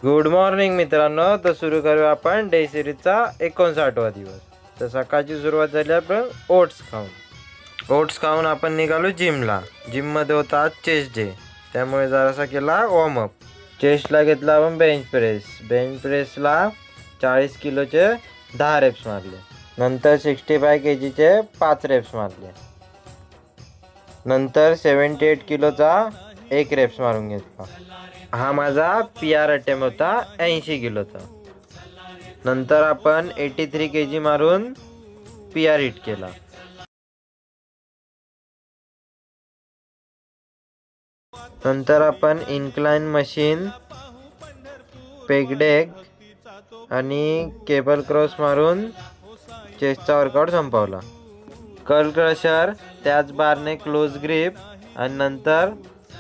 Good morning मित्रांनो. तर सुरू करूया आपण डे सिरीजचा 59वा दिवस. तर सकाळची सुरुवात झाली आपण ओट्स खाऊन आपण निघालो जिमला. जिममध्ये होता आज चेस्ट डे, त्यामुळे जरासा केला वॉर्मअप. चेस्टला घेतला आपण बेंच प्रेसला 40 किलोचे 10 रेप्स मारले. नंतर 65 kgचे 5 रेप्स मारले. नंतर 78 किलोचा 1 रेप्स मारून घेतला. हा माझा PR अटेम्प्ट होता 80 किलोचा. नंतर आपण 83 kg मारून PR हिट केला. नंतर आपण इन्क्लाइन मशीन, पेगडेक आणि केबल क्रॉस मारून चेस्टचा वर्कआउट संपवला. कर्ल क्रशर, त्याच बारने क्लोज ग्रिप आणि नंतर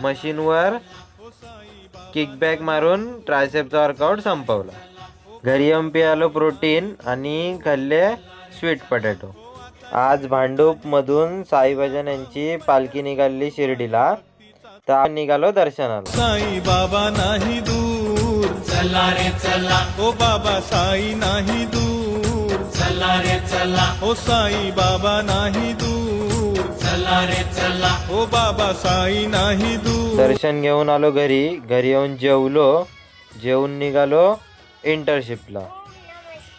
मशीनवर किकबॅक मारून ट्रायसेपचा वर्कआउट संपवला. घरी येऊन पियालो प्रोटीन आणि खाल्ले स्वीट पोटॅटो. आज भांडूपमधून साई भजन यांची पालखी निघाली शिर्डीला, तर निघालो दर्शनाला. साई बाबा नाही दूर, चला रे चला, ओ बाबा साई नाही दूर, चला रे चला, ओ साई बाबा नाही दूर, चला रे चला, ओ बाबा साई नाही दूर. दर्शन घेऊन आलो घरी येऊन जेवून निघालो इंटर्नशिपला.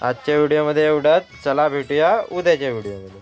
आजच्या व्हिडिओमध्ये एवढंच. चला भेटूया उद्याच्या व्हिडिओमध्ये.